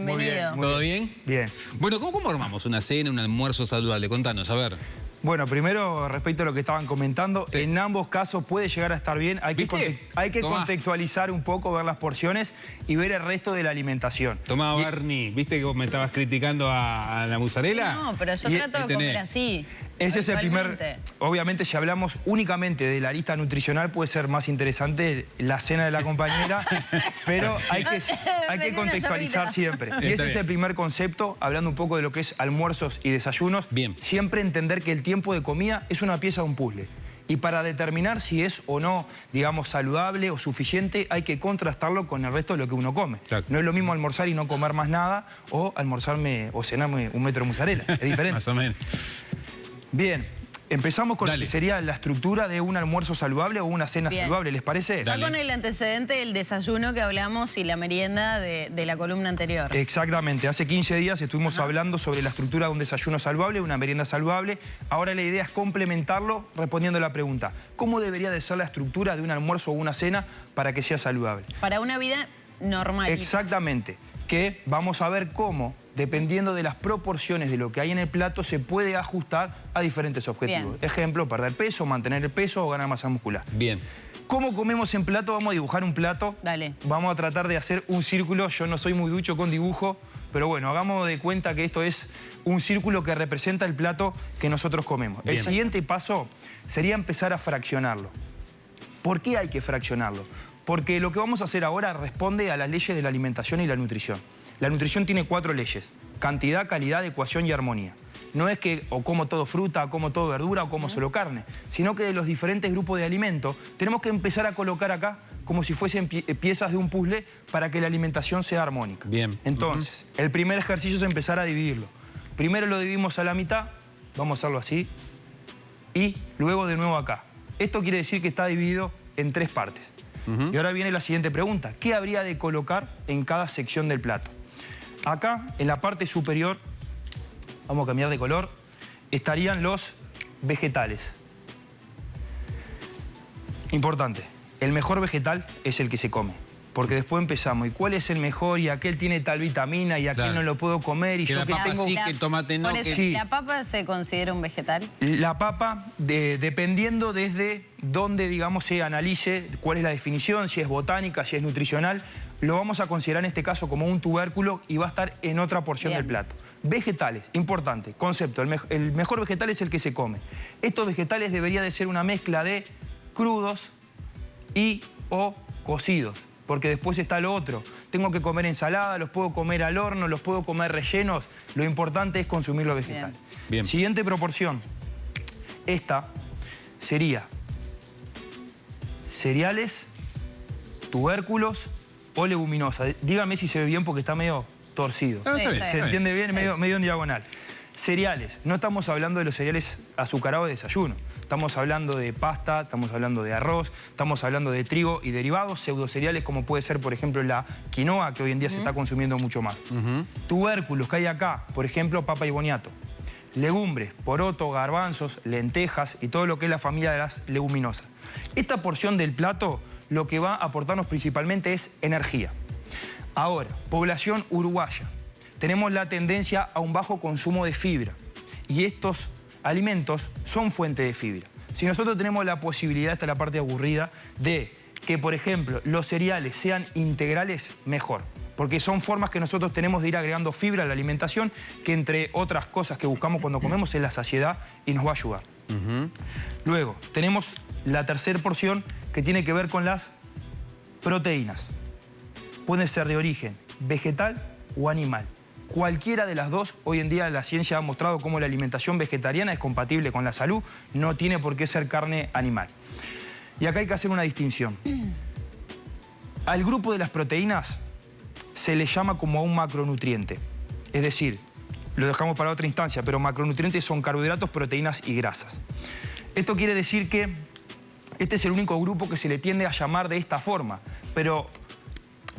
bienvenido. ¿Todo bien? Bien. Bueno, ¿cómo armamos una cena, un almuerzo saludable? Contanos, a ver. Bueno, primero, respecto a lo que estaban comentando, Sí. en ambos casos puede llegar a estar bien. Hay que Tomá. contextualizar un poco, ver las porciones y ver el resto de la alimentación. Tomá, Barney, ¿viste que vos me estabas criticando a la mozzarella? No, pero yo Y- trato de comer así. Ese es el primer... habitualmente. Obviamente, si hablamos únicamente de la lista nutricional, puede ser más interesante la cena de la compañera, pero hay que Venía contextualizar una siempre. Está Y ese es bien. el primer concepto, hablando un poco de lo que es almuerzos y desayunos. Bien. Siempre entender que el tiempo de comida es una pieza de un puzzle. Y para determinar si es o no, digamos, saludable o suficiente, hay que contrastarlo con el resto de lo que uno come. Claro. No es lo mismo almorzar y no comer más nada, o almorzarme o cenarme un metro de mozzarella. Es diferente. Más o menos. Bien, empezamos con Dale. lo que sería la estructura de un almuerzo saludable o una cena Bien. saludable, ¿les parece? Ya Dale. con el antecedente del desayuno que hablamos y la merienda de la columna anterior. Exactamente, hace 15 días estuvimos hablando sobre la estructura de un desayuno saludable, una merienda saludable. Ahora la idea es complementarlo respondiendo a la pregunta: ¿cómo debería de ser la estructura de un almuerzo o una cena para que sea saludable? Para una vida normal. Exactamente, que vamos a ver cómo, dependiendo de las proporciones de lo que hay en el plato, se puede ajustar a diferentes objetivos. Bien. Ejemplo, perder peso, mantener el peso o ganar masa muscular. Bien. ¿Cómo comemos en plato? Vamos a dibujar un plato. Dale. Vamos a tratar de hacer un círculo. Yo no soy muy ducho con dibujo, pero bueno, hagamos de cuenta que esto es un círculo que representa el plato que nosotros comemos. Bien. El siguiente paso sería empezar a fraccionarlo. ¿Por qué hay que fraccionarlo? Porque lo que vamos a hacer ahora responde a las leyes de la alimentación y la nutrición. La nutrición tiene 4 leyes: cantidad, calidad, ecuación y armonía. No es que o como todo fruta, o como todo verdura, o como solo carne, sino que de los diferentes grupos de alimentos tenemos que empezar a colocar acá como si fuesen piezas de un puzzle para que la alimentación sea armónica. Bien. Entonces, el primer ejercicio es empezar a dividirlo. Primero lo dividimos a la mitad, vamos a hacerlo así, y luego de nuevo acá. Esto quiere decir que está dividido en 3 partes. Y ahora viene la siguiente pregunta: ¿qué habría de colocar en cada sección del plato? Acá, en la parte superior, vamos a cambiar de color, estarían los vegetales. Importante, el mejor vegetal es el que se come. Porque después empezamos, ¿y cuál es el mejor? Y aquel tiene tal vitamina, y aquel Claro. no lo puedo comer, y Que yo la que papa tengo... sí, que el tomate no, Por eso, que... Sí. ¿la papa se considera un vegetal? La papa, dependiendo desde dónde, digamos, se analice cuál es la definición, si es botánica, si es nutricional, lo vamos a considerar en este caso como un tubérculo y va a estar en otra porción Bien. del plato. Vegetales, importante, concepto, el mejor vegetal es el que se come. Estos vegetales debería de ser una mezcla de crudos y o cocidos, porque después está lo otro. Tengo que comer ensalada, los puedo comer al horno, los puedo comer rellenos. Lo importante es consumir los vegetales. Bien. Siguiente proporción. Esta sería cereales, tubérculos o leguminosas. Dígame si se ve bien porque está medio torcido. Ah, está bien, Sí, sí. está ¿Se bien. entiende bien? Medio en diagonal. Cereales. No estamos hablando de los cereales azucarados de desayuno. Estamos hablando de pasta, estamos hablando de arroz, estamos hablando de trigo y derivados, pseudocereales como puede ser, por ejemplo, la quinoa, que hoy en día se está consumiendo mucho más. Tubérculos que hay acá, por ejemplo, papa y boniato. Legumbres, poroto, garbanzos, lentejas y todo lo que es la familia de las leguminosas. Esta porción del plato lo que va a aportarnos principalmente es energía. Ahora, población uruguaya. Tenemos la tendencia a un bajo consumo de fibra y estos alimentos son fuente de fibra. Si nosotros tenemos la posibilidad, esta es la parte aburrida, de que, por ejemplo, los cereales sean integrales, mejor. Porque son formas que nosotros tenemos de ir agregando fibra a la alimentación, que entre otras cosas que buscamos cuando comemos es la saciedad y nos va a ayudar. Luego, tenemos la tercera porción que tiene que ver con las proteínas. Pueden ser de origen vegetal o animal. Cualquiera de las dos, hoy en día la ciencia ha mostrado cómo la alimentación vegetariana es compatible con la salud, no tiene por qué ser carne animal. Y acá hay que hacer una distinción. Al grupo de las proteínas se le llama como a un macronutriente. Es decir, lo dejamos para otra instancia, pero macronutrientes son carbohidratos, proteínas y grasas. Esto quiere decir que este es el único grupo que se le tiende a llamar de esta forma, pero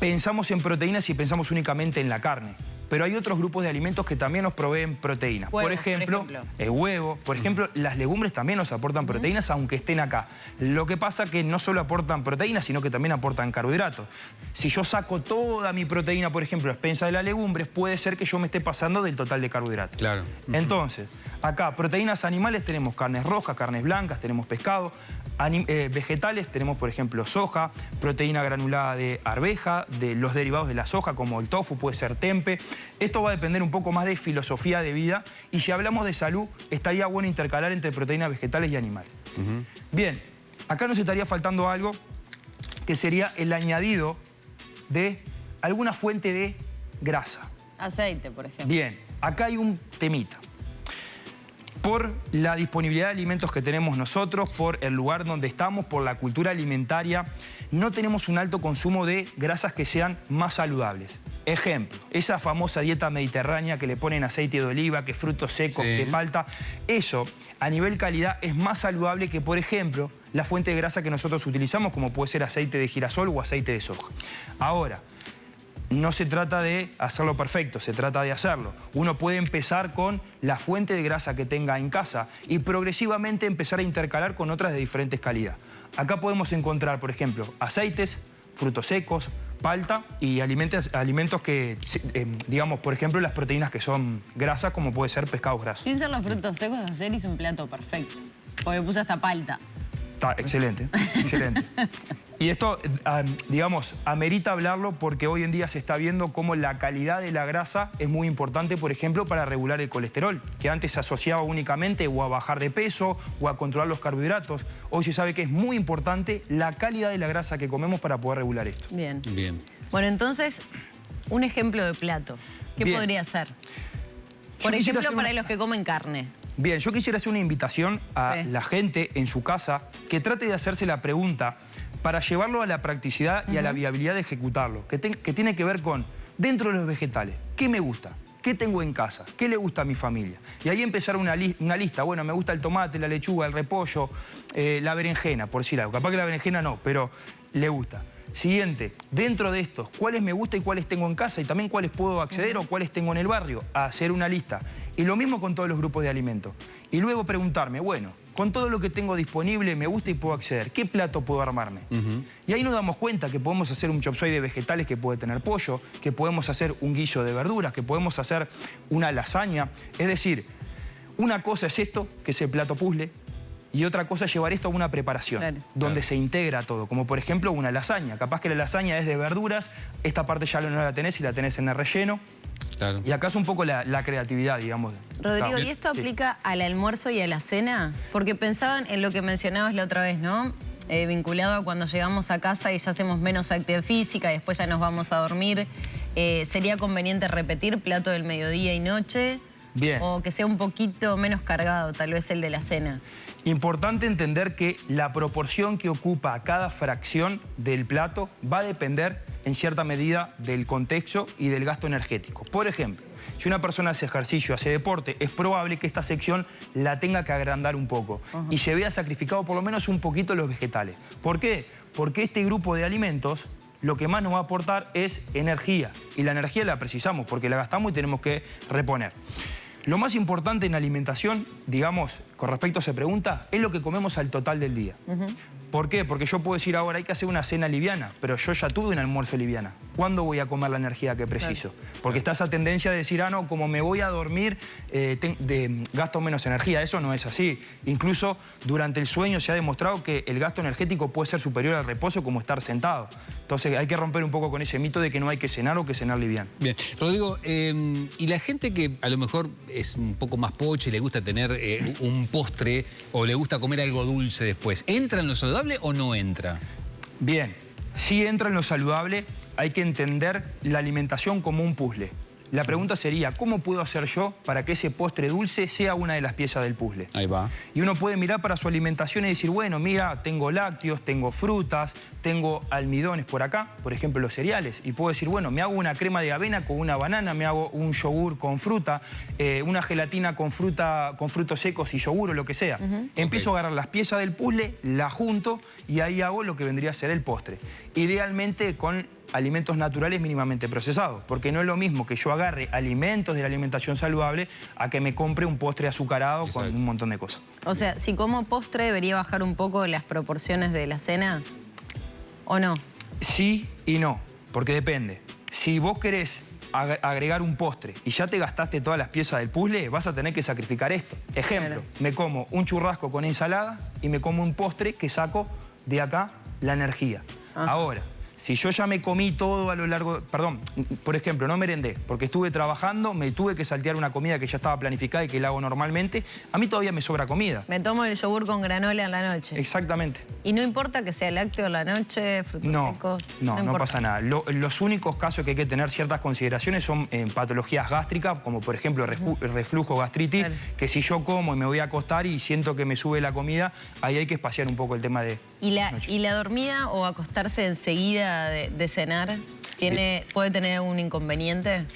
pensamos en proteínas y pensamos únicamente en la carne. pero hay otros grupos de alimentos que también nos proveen proteínas. Huevos, por ejemplo, el huevo, por ejemplo, las legumbres también nos aportan proteínas, aunque estén acá. Lo que pasa que no solo aportan proteínas, sino que también aportan carbohidratos. Si yo saco toda mi proteína, por ejemplo, a expensa de las legumbres, puede ser que yo me esté pasando del total de carbohidratos. Claro. Entonces, acá, proteínas animales, tenemos carnes rojas, carnes blancas, tenemos pescado. Vegetales, tenemos, por ejemplo, soja, proteína granulada de arveja, de los derivados de la soja, como el tofu, puede ser tempe. Esto va a depender un poco más de filosofía de vida. Y si hablamos de salud, estaría bueno intercalar entre proteínas vegetales y animales. Bien, acá nos estaría faltando algo que sería el añadido de alguna fuente de grasa. Aceite, por ejemplo. Bien, acá hay un temita. Por la disponibilidad de alimentos que tenemos nosotros, por el lugar donde estamos, por la cultura alimentaria, no tenemos un alto consumo de grasas que sean más saludables. Ejemplo, esa famosa dieta mediterránea que le ponen aceite de oliva, que frutos secos, que palta, eso a nivel calidad es más saludable que, por ejemplo, la fuente de grasa que nosotros utilizamos, como puede ser aceite de girasol o aceite de soja. Ahora, no se trata de hacerlo perfecto, se trata de hacerlo. Uno puede empezar con la fuente de grasa que tenga en casa y progresivamente empezar a intercalar con otras de diferentes calidad. Acá podemos encontrar, por ejemplo, aceites, frutos secos, palta y alimentos que, digamos, por ejemplo, las proteínas que son grasas, como puede ser pescados grasos. Sin ser los frutos secos, hacer hizo un plato perfecto. Porque puse hasta palta. Está excelente, excelente. Y esto, digamos, amerita hablarlo porque hoy en día se está viendo cómo la calidad de la grasa es muy importante, por ejemplo, para regular el colesterol, que antes se asociaba únicamente o a bajar de peso o a controlar los carbohidratos. Hoy se sabe que es muy importante la calidad de la grasa que comemos para poder regular esto. Bien. Bien. Bueno, entonces, un ejemplo de plato. ¿Qué podría ser? Por ejemplo, para los que comen carne. Bien, yo quisiera hacer una invitación a la gente en su casa que trate de hacerse la pregunta para llevarlo a la practicidad y a la viabilidad de ejecutarlo, que tiene que ver con, dentro de los vegetales, ¿qué me gusta? ¿Qué tengo en casa? ¿Qué le gusta a mi familia? Y ahí empezar una lista. Bueno, me gusta el tomate, la lechuga, el repollo, la berenjena, por decir algo. Capaz que la berenjena no, pero le gusta. Siguiente, dentro de estos, ¿cuáles me gusta y cuáles tengo en casa? Y también cuáles puedo acceder o cuáles tengo en el barrio. A hacer una lista. Y lo mismo con todos los grupos de alimentos. Y luego preguntarme, bueno, con todo lo que tengo disponible, me gusta y puedo acceder, ¿qué plato puedo armarme? Y ahí nos damos cuenta que podemos hacer un chop suey de vegetales que puede tener pollo, que podemos hacer un guiso de verduras, que podemos hacer una lasaña. Es decir, una cosa es esto, que es el plato puzzle, y otra cosa es llevar esto a una preparación, donde se integra todo, como por ejemplo una lasaña. Capaz que la lasaña es de verduras, esta parte ya no la tenés y la tenés en el relleno. Claro. Y acá es un poco la creatividad, digamos. Rodrigo, ¿y esto aplica al almuerzo y a la cena? Porque pensaban en lo que mencionabas la otra vez, ¿no? Vinculado a cuando llegamos a casa y ya hacemos menos actividad física, y después ya nos vamos a dormir. ¿Sería conveniente repetir plato del mediodía y noche? Bien. O que sea un poquito menos cargado, tal vez el de la cena. Importante entender que la proporción que ocupa cada fracción del plato va a depender en cierta medida del contexto y del gasto energético. Por ejemplo, si una persona hace ejercicio, hace deporte, es probable que esta sección la tenga que agrandar un poco y se vea sacrificado por lo menos un poquito los vegetales. ¿Por qué? Porque este grupo de alimentos lo que más nos va a aportar es energía. Y la energía la precisamos porque la gastamos y tenemos que reponer. Lo más importante en alimentación, digamos, con respecto a esa pregunta, es lo que comemos al total del día. ¿Por qué? Porque yo puedo decir ahora hay que hacer una cena liviana, pero yo ya tuve un almuerzo liviana. ¿Cuándo voy a comer la energía que preciso? Porque está esa tendencia de decir, ah, no, como me voy a dormir, gasto menos energía. Eso no es así. Incluso durante el sueño se ha demostrado que el gasto energético puede ser superior al reposo como estar sentado. Entonces hay que romper un poco con ese mito de que no hay que cenar o que cenar liviano. Bien. Rodrigo, y la gente que a lo mejor es un poco más pocha y le gusta tener un postre o le gusta comer algo dulce después, ¿entra en lo saludable o no entra? Bien, si entra en lo saludable, hay que entender la alimentación como un puzzle. La pregunta sería, ¿cómo puedo hacer yo para que ese postre dulce sea una de las piezas del puzzle? Ahí va. Y uno puede mirar para su alimentación y decir, bueno, mira, tengo lácteos, tengo frutas, tengo almidones por acá, por ejemplo, los cereales. Y puedo decir, bueno, me hago una crema de avena con una banana, me hago un yogur con fruta, una gelatina con frutos secos y yogur o lo que sea. Empiezo a agarrar las piezas del puzzle, las junto y ahí hago lo que vendría a ser el postre. Idealmente con alimentos naturales mínimamente procesados. Porque no es lo mismo que yo agarre alimentos de la alimentación saludable a que me compre un postre azucarado con un montón de cosas. O sea, si como postre, ¿debería bajar un poco las proporciones de la cena? ¿O no? Sí y no, porque depende. Si vos querés agregar un postre y ya te gastaste todas las piezas del puzzle, vas a tener que sacrificar esto. Ejemplo, me como un churrasco con ensalada y me como un postre que saco de acá la energía. Ahora, si yo ya me comí todo a lo largo... Perdón, por ejemplo, no merendé, porque estuve trabajando, me tuve que saltear una comida que ya estaba planificada y que la hago normalmente, a mí todavía me sobra comida. Me tomo el yogur con granola en la noche. Exactamente. ¿Y no importa que sea lácteo en la noche, frutos secos? No pasa nada. Los únicos casos que hay que tener ciertas consideraciones son en patologías gástricas, como por ejemplo reflujo, gastritis, que si yo como y me voy a acostar y siento que me sube la comida, ahí hay que espaciar un poco el tema de... ¿Y la dormida o acostarse enseguida de cenar puede tener un inconveniente?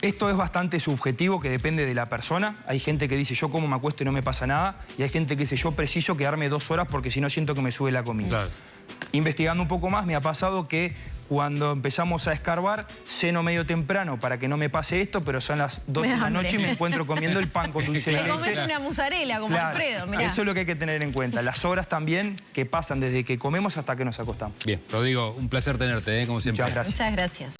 Esto es bastante subjetivo, que depende de la persona. Hay gente que dice, yo como me acuesto y no me pasa nada. Y hay gente que dice, yo preciso quedarme 2 horas porque si no siento que me sube la comida. Claro. Investigando un poco más, me ha pasado que cuando empezamos a escarbar, ceno medio temprano para que no me pase esto, pero son las 12 de la noche y me encuentro comiendo el pan con dulce de leche. Te comes una musarela como Alfredo, mirá. Eso es lo que hay que tener en cuenta. Las horas también que pasan desde que comemos hasta que nos acostamos. Bien, Rodrigo, un placer tenerte, como siempre. Muchas gracias. Muchas gracias.